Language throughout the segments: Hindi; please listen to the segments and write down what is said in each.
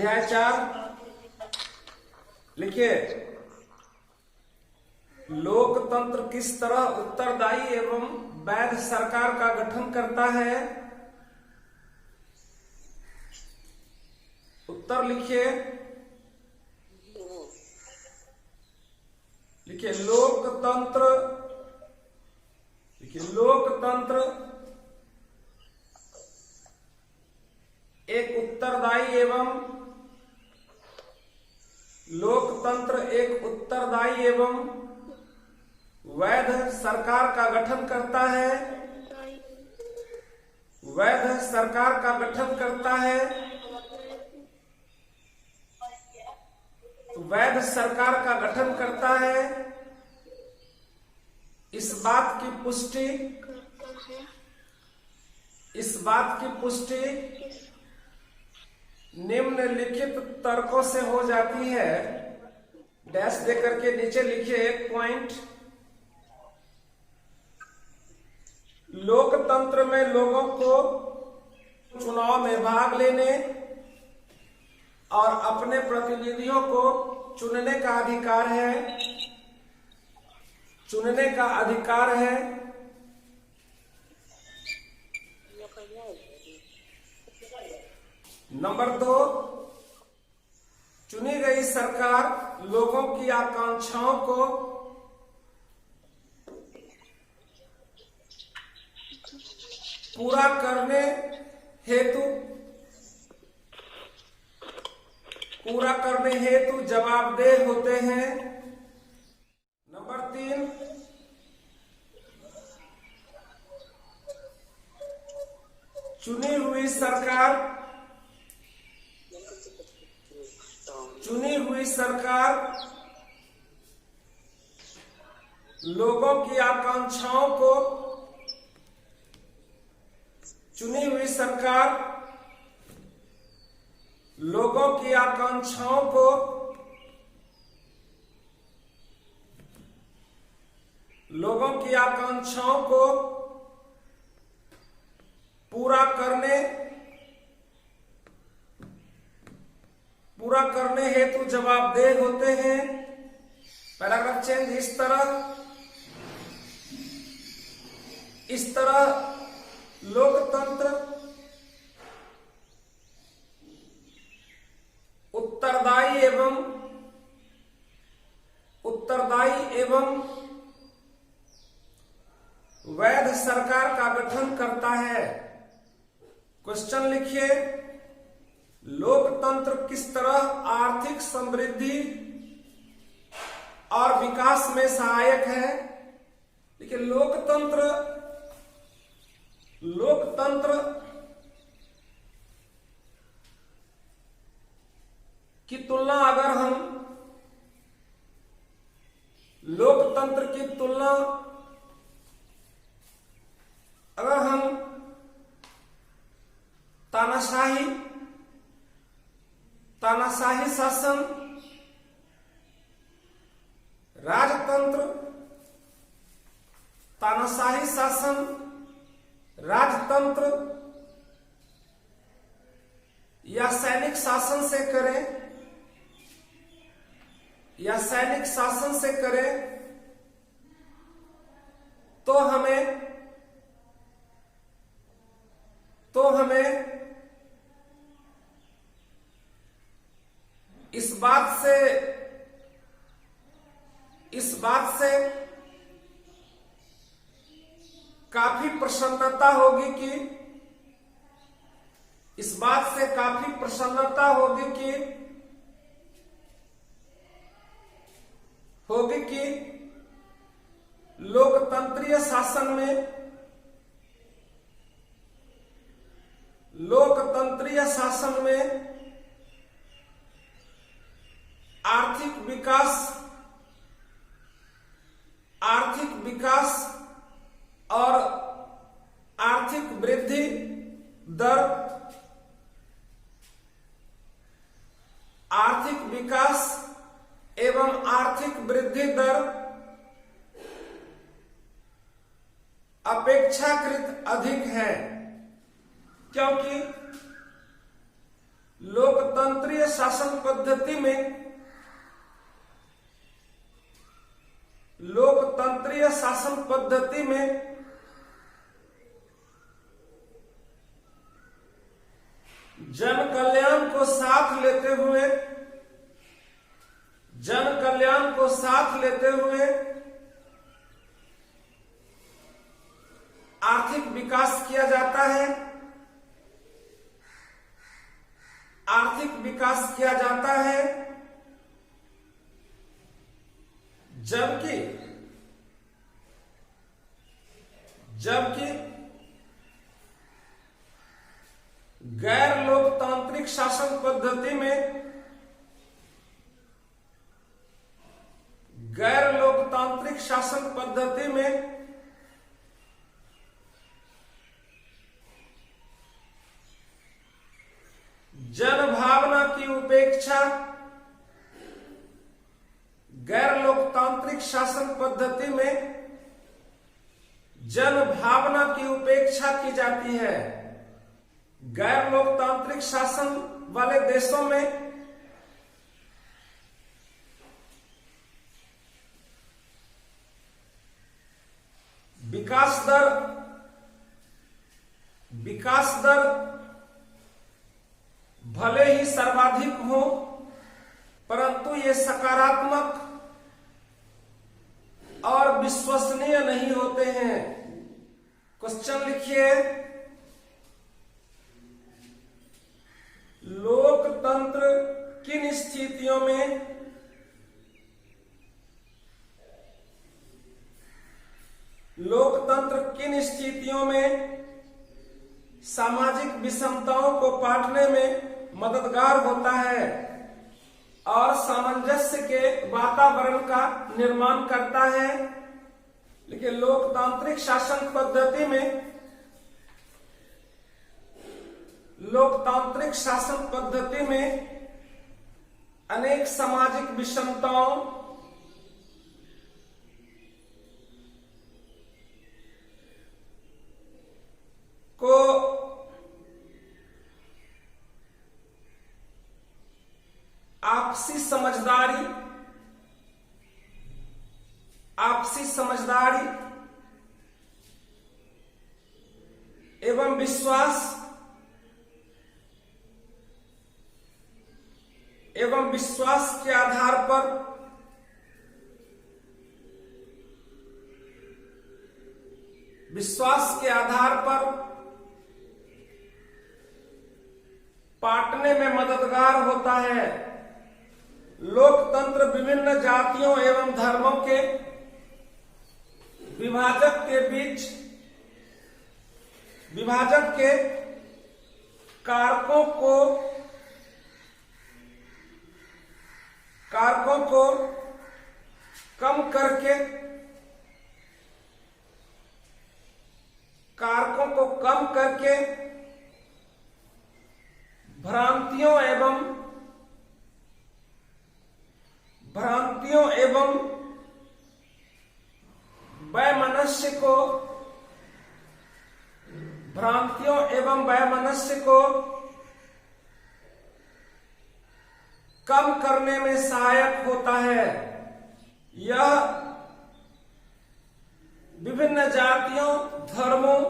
अध्याय 4 लिखिए, लोकतंत्र किस तरह उत्तरदायी एवं वैध सरकार का गठन करता है। उत्तर लिखिए, लिखिए लोकतंत्र, लिखिए लोकतंत्र एक उत्तरदायी एवं वैध सरकार का गठन करता है, वैध सरकार का गठन करता है, वैध सरकार का गठन करता है। इस बात की पुष्टि निम्नलिखित तर्कों से हो जाती है। डैश देकर के नीचे लिखिए एक पॉइंट। लोकतंत्र में लोगों को चुनाव में भाग लेने और अपने प्रतिनिधियों को चुनने का अधिकार है, चुनने का अधिकार है। नंबर 2, चुनी गई सरकार लोगों की आकांक्षाओं को पूरा करने हेतु जवाबदेह होते हैं। नंबर 3, चुनी हुई सरकार लोगों की आकांक्षाओं को पूरा करने हेतु जवाबदेह होते हैं। पैराग्राफ चेंज इस तरह लोकतंत्र उत्तरदायी एवं वैध सरकार का गठन करता है। क्वेश्चन लिखिए, लोकतंत्र किस तरह आर्थिक समृद्धि और विकास में सहायक है। देखिए लोकतंत्र की तुलना अगर हम तानाशाही शासन, राजतंत्र या सैनिक शासन से करें तो हमें इस बात से काफी प्रसन्नता होगी कि लोकतंत्रीय शासन में आर्थिक विकास और आर्थिक वृद्धि दर अपेक्षाकृत अधिक है, क्योंकि लोकतंत्रीय शासन पद्धति में लोकतंत्रीय शासन पद्धति में जन कल्याण को साथ लेते हुए आर्थिक विकास किया जाता है। जबकि गैर लोकतांत्रिक शासन पद्धति में जन भावना की उपेक्षा गैर लोकतांत्रिक शासन पद्धति में जन भावना की उपेक्षा की जाती है। गैर लोकतांत्रिक शासन वाले देशों में विकास दर भले ही सर्वाधिक हो, परंतु ये सकारात्मक और विश्वसनीय नहीं होते हैं। क्वेश्चन लिखिए, लोकतंत्र किन स्थितियों में सामाजिक विषमताओं को पाटने में मददगार होता है और सामंजस्य के वातावरण का निर्माण करता है। लेकिन लोकतांत्रिक शासन पद्धति में अनेक सामाजिक विषमताओं को आपसी समझदारी एवं विश्वास के आधार पर पाटने में मददगार होता है। लोकतंत्र विभिन्न जातियों एवं धर्मों के विभाजक के कारकों को कम करके भ्रांतियों एवं वैमनस्य को कम करने में सहायक होता है। यह विभिन्न जातियों, धर्मों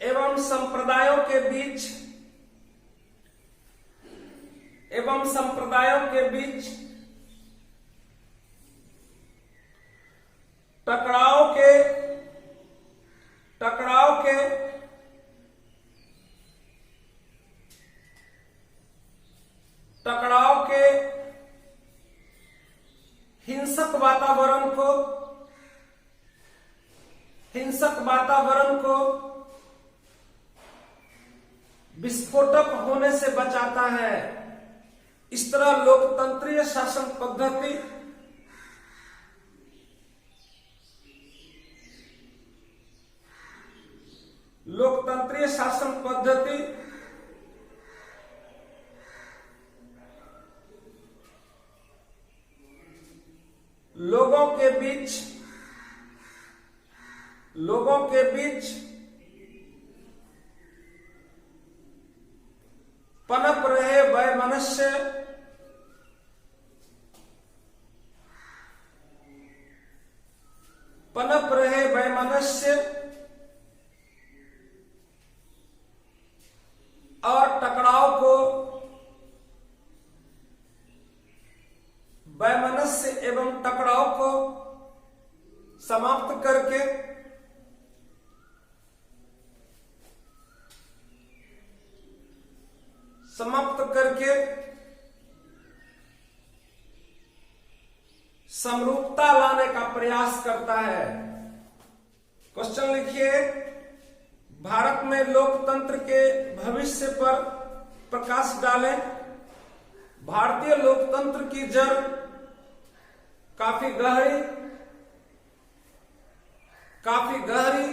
एवं संप्रदायों के बीच टकराव के हिंसक वातावरण को विस्फोटक होने से बचाता है। इस तरह लोकतंत्रीय शासन पद्धति लोगों के बीच लोगों के बीच पनप रहे वैमनस्य, पनप रहे वैमनस्य और टकराव को, वैमनस्य एवं टकराव को समाप्त करके समरूपता लाने का प्रयास करता है। क्वेश्चन लिखिए, भारत में लोकतंत्र के भविष्य पर प्रकाश डालें। भारतीय लोकतंत्र की जड़ काफी गहरी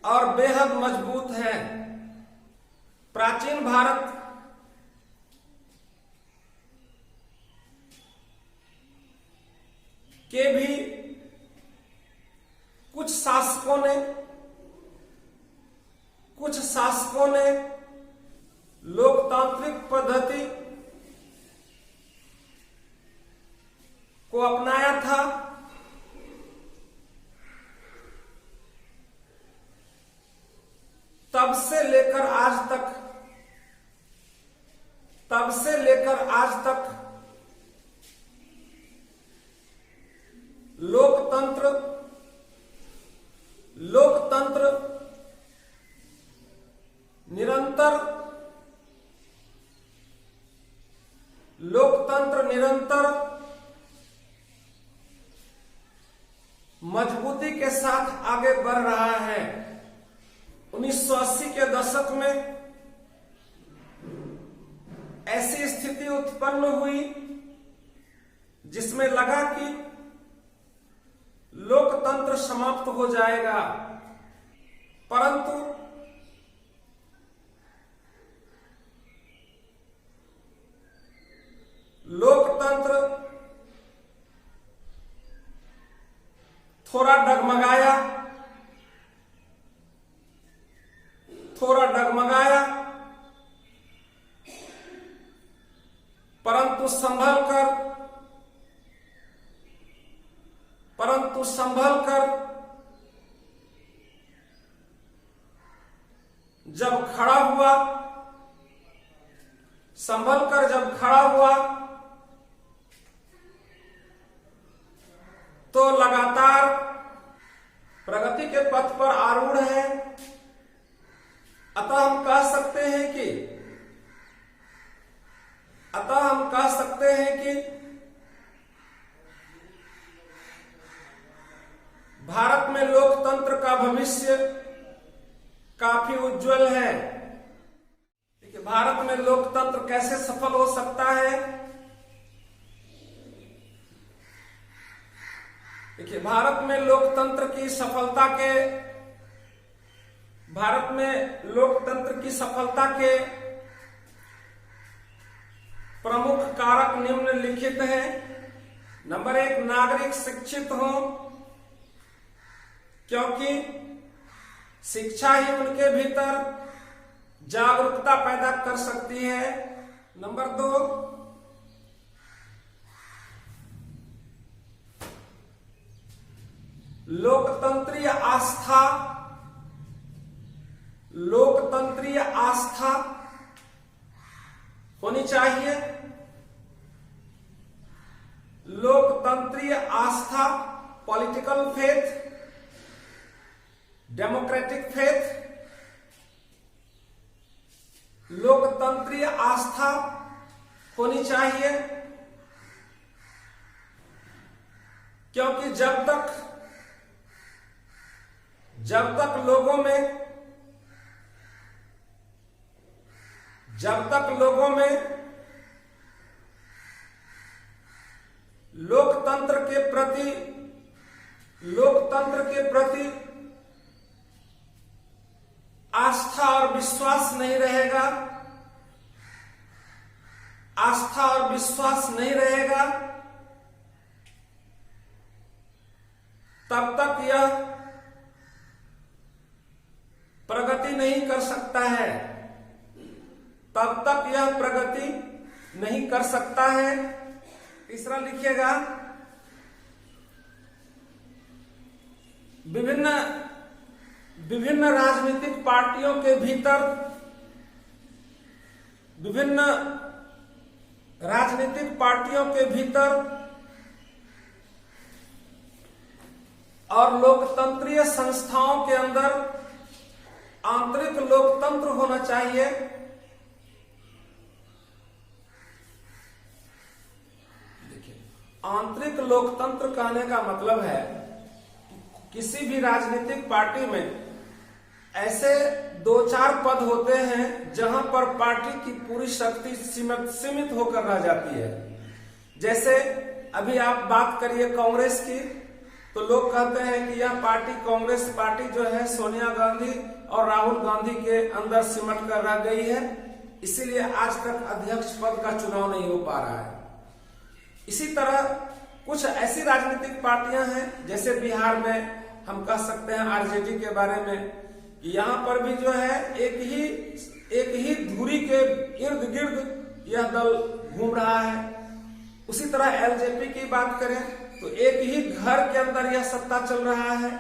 और बेहद मजबूत है। प्राचीन भारत के भी कुछ शासकों ने लोकतांत्रिक पद्धति को अपनाया था। तब से लेकर आज तक लोकतंत्र निरंतर मजबूती के साथ आगे बढ़ रहा है। 1980 के दशक में ऐसी स्थिति उत्पन्न हुई जिसमें लगा कि लोकतंत्र समाप्त हो जाएगा, परंतु लोकतंत्र थोड़ा डगमगाया, परंतु संभल कर जब खड़ा हुआ तो लगातार प्रगति के पथ पर आरूढ़ है। अतः हम कह सकते हैं कि भारत में लोकतंत्र का भविष्य काफी उज्जवल है। देखिए, भारत में लोकतंत्र कैसे सफल हो सकता है। देखिए, भारत में लोकतंत्र की सफलता के प्रमुख कारक निम्नलिखित हैं। नंबर 1, नागरिक शिक्षित हो, क्योंकि शिक्षा ही उनके भीतर जागरूकता पैदा कर सकती है। नंबर 2, लोकतंत्रीय आस्था होनी चाहिए। लोकतंत्रीय आस्था, पॉलिटिकल फेथ, डेमोक्रेटिक फेथ, लोकतंत्रीय आस्था होनी चाहिए, क्योंकि जब तक लोगों में लोकतंत्र के प्रति आस्था और विश्वास नहीं रहेगा, तब तक यह प्रगति नहीं कर सकता है, तब तक यह प्रगति नहीं कर सकता है। तीसरा लिखिएगा, विभिन्न राजनीतिक पार्टियों के भीतर, विभिन्न राजनीतिक पार्टियों के भीतर और लोकतंत्रीय संस्थाओं के अंदर आंतरिक लोकतंत्र होना चाहिए। देखिए, आंतरिक लोकतंत्र कहने का मतलब है किसी भी राजनीतिक पार्टी में ऐसे 2-4 पद होते हैं जहां पर पार्टी की पूरी शक्ति सीमित होकर रह जाती है। जैसे अभी आप बात करिए कांग्रेस की, तो लोग कहते हैं कि यह पार्टी, कांग्रेस पार्टी जो है सोनिया गांधी और राहुल गांधी के अंदर सिमट कर रह गई है, इसीलिए आज तक अध्यक्ष पद का चुनाव नहीं हो पा रहा है। इसी तरह कुछ ऐसी राजनीतिक पार्टियां हैं, जैसे बिहार में हम कह सकते हैं आरजेडी के बारे में, यहाँ पर भी जो है एक ही धुरी के इर्द गिर्द यह दल घूम रहा है। उसी तरह एलजेपी की बात करें तो एक ही घर के अंदर यह सत्ता चल रहा है।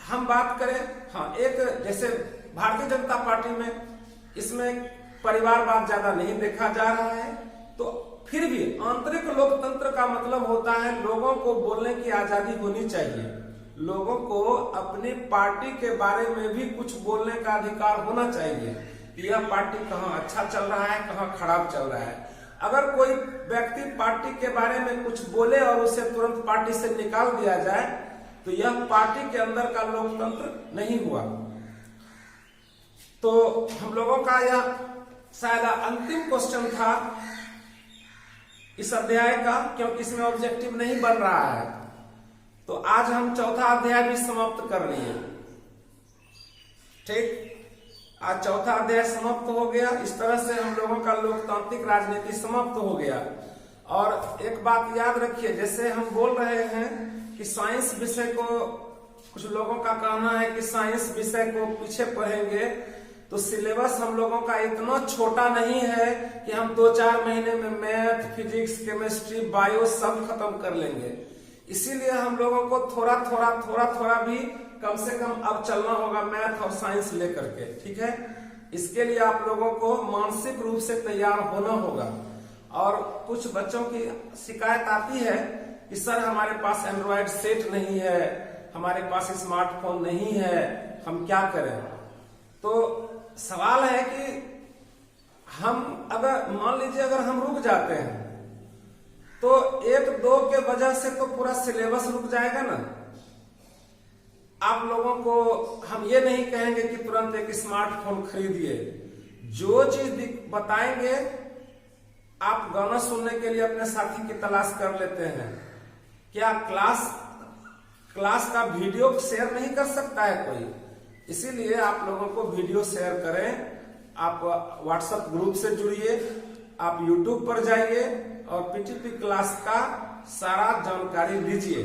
हम बात करें, हाँ, एक जैसे भारतीय जनता पार्टी में इसमें परिवारवाद ज्यादा नहीं देखा जा रहा है, तो फिर भी आंतरिक लोकतंत्र का मतलब होता है लोगों को बोलने की आजादी होनी चाहिए, लोगों को अपनी पार्टी के बारे में भी कुछ बोलने का अधिकार होना चाहिए कि यह पार्टी कहाँ अच्छा चल रहा है, कहाँ खराब चल रहा है। अगर कोई व्यक्ति पार्टी के बारे में कुछ बोले और उसे तुरंत पार्टी से निकाल दिया जाए तो यह पार्टी के अंदर का लोकतंत्र नहीं हुआ। तो हम लोगों का यह शायद अंतिम क्वेश्चन था इस अध्याय का, क्योंकि इसमें ऑब्जेक्टिव नहीं बन रहा है। तो आज हम चौथा अध्याय भी समाप्त कर लिए। ठीक, आज चौथा अध्याय समाप्त हो गया। इस तरह से हम लोगों का लोकतांत्रिक राजनीति समाप्त हो गया। और एक बात याद रखिए, जैसे हम बोल रहे हैं कि साइंस विषय को, कुछ लोगों का कहना है कि साइंस विषय को पीछे पढ़ेंगे तो सिलेबस हम लोगों का इतना छोटा नहीं है कि हम 2-4 महीने में मैथ, फिजिक्स, केमिस्ट्री, बायो सब खत्म कर लेंगे। इसीलिए हम लोगों को थोड़ा थोड़ा भी कम से कम अब चलना होगा मैथ और साइंस लेकर के। ठीक है, इसके लिए आप लोगों को मानसिक रूप से तैयार होना होगा। और कुछ बच्चों की शिकायत आती है कि सर हमारे पास एंड्रॉयड सेट नहीं है, हमारे पास स्मार्टफोन नहीं है, हम क्या करें। तो सवाल है कि हम अगर मान लीजिए अगर हम रुक जाते हैं तो 1-2 के वजह से तो पूरा सिलेबस रुक जाएगा ना। आप लोगों को हम ये नहीं कहेंगे कि तुरंत एक स्मार्टफोन खरीदिए। जो चीज बताएंगे, आप गाना सुनने के लिए अपने साथी की तलाश कर लेते हैं। क्या क्लास का वीडियो शेयर नहीं कर सकता है कोई? इसीलिए आप लोगों को वीडियो शेयर करें। आप व्हाट्सएप ग्रुप से जुड़िए, आप यूट्यूब पर जाइए और पीटीपी क्लास का सारा जानकारी लीजिए।